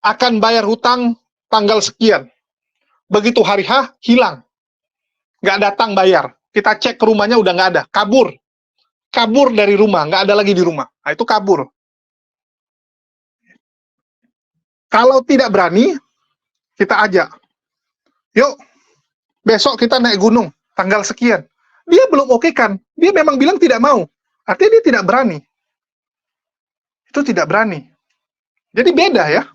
akan bayar hutang tanggal sekian. Begitu hari H, hilang. Nggak datang bayar. Kita cek ke rumahnya udah nggak ada. Kabur. Kabur dari rumah, nggak ada lagi di rumah. Nah, itu kabur. Kalau tidak berani, kita ajak. Yuk, besok kita naik gunung, tanggal sekian. Dia belum oke kan? Dia memang bilang tidak mau. Artinya dia tidak berani. Itu tidak berani. Jadi beda ya.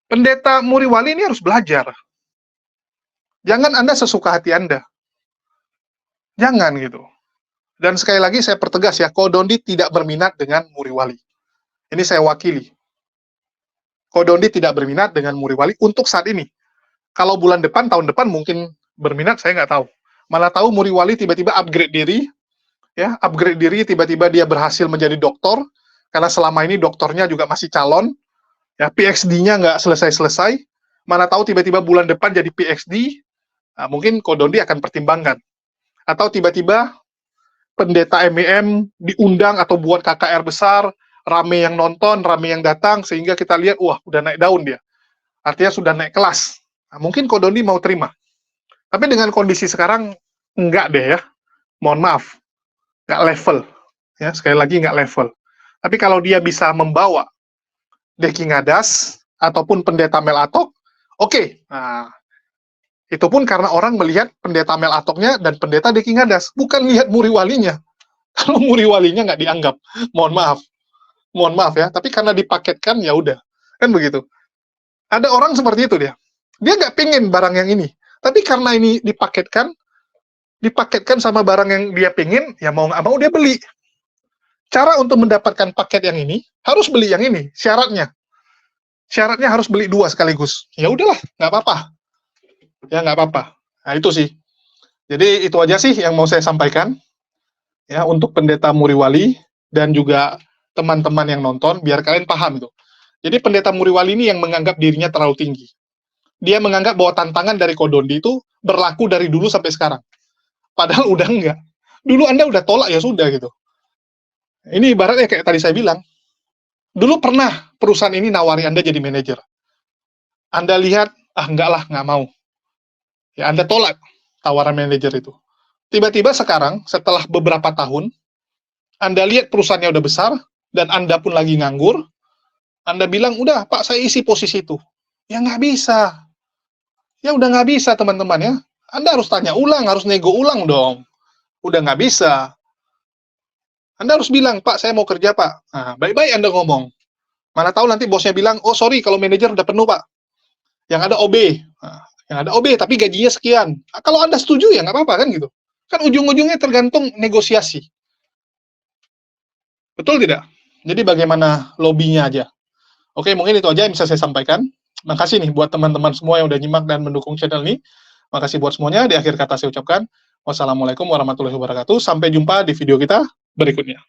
Pendeta Muriwali ini harus belajar. Jangan Anda sesuka hati Anda. Jangan gitu. Dan sekali lagi saya pertegas ya, Kodondi tidak berminat dengan Muriwali. Ini saya wakili. Kodondi tidak berminat dengan Muriwali untuk saat ini. Kalau bulan depan, tahun depan mungkin berminat, saya nggak tahu. Malah tahu Muriwali tiba-tiba upgrade diri, ya, upgrade diri, tiba-tiba dia berhasil menjadi doktor, karena selama ini doktornya juga masih calon, ya, PhD-nya nggak selesai-selesai, mana tahu tiba-tiba bulan depan jadi PhD, nah, mungkin Kodondi akan pertimbangkan. Atau tiba-tiba pendeta MEM diundang atau buat KKR besar, rame yang nonton, rame yang datang, sehingga kita lihat, wah, udah naik daun dia. Artinya sudah naik kelas. Nah, mungkin Kodondi mau terima. Tapi dengan kondisi sekarang, enggak deh ya. Mohon maaf. Enggak level. Ya, sekali lagi enggak level. Tapi kalau dia bisa membawa Deki Ngadas, ataupun pendeta Mel Atok, oke. Nah, itu pun karena orang melihat pendeta Mel Atoknya dan pendeta Deki Ngadas. Bukan lihat Muriwalinya. Kalau Muriwalinya nggak dianggap. Mohon maaf. Mohon maaf ya. Tapi karena dipaketkan, ya udah. Kan begitu. Ada orang seperti itu dia. Dia nggak pengen barang yang ini. Tapi karena ini dipaketkan sama barang yang dia pengen, ya mau nggak mau dia beli. Cara untuk mendapatkan paket yang ini, harus beli yang ini, syaratnya. Syaratnya harus beli 2 sekaligus. Ya udahlah, nggak apa-apa. Ya nggak apa-apa. Nah itu sih. Jadi itu aja sih yang mau saya sampaikan. Ya, untuk pendeta Muriwali, dan juga teman-teman yang nonton, biar kalian paham itu. Jadi pendeta Muriwali ini yang menganggap dirinya terlalu tinggi. Dia menganggap bahwa tantangan dari Kodondi itu berlaku dari dulu sampai sekarang. Padahal udah enggak. Dulu Anda udah tolak, ya sudah gitu. Ini ibaratnya kayak tadi saya bilang. Dulu pernah perusahaan ini nawari Anda jadi manajer. Anda lihat, enggak lah, nggak mau. Ya, Anda tolak tawaran manajer itu. Tiba-tiba sekarang, setelah beberapa tahun, Anda lihat perusahaannya udah besar, dan Anda pun lagi nganggur, Anda bilang, udah Pak, saya isi posisi itu. Ya nggak bisa. Ya udah nggak bisa, teman-teman ya. Anda harus tanya ulang, harus nego ulang dong. Udah nggak bisa. Anda harus bilang, Pak, saya mau kerja, Pak. Nah, baik-baik Anda ngomong. Mana tahu nanti bosnya bilang, oh sorry, kalau manajer udah penuh, Pak. Yang ada OB. Nah, yang ada OB, tapi gajinya sekian. Nah, kalau Anda setuju, ya nggak apa-apa, kan gitu. Kan ujung-ujungnya tergantung negosiasi. Betul tidak? Jadi bagaimana lobbynya aja. Oke, mungkin itu aja yang bisa saya sampaikan. Makasih nih buat teman-teman semua yang udah nyimak dan mendukung channel ini. Makasih buat semuanya. Di akhir kata saya ucapkan, wassalamualaikum warahmatullahi wabarakatuh. Sampai jumpa di video kita berikutnya.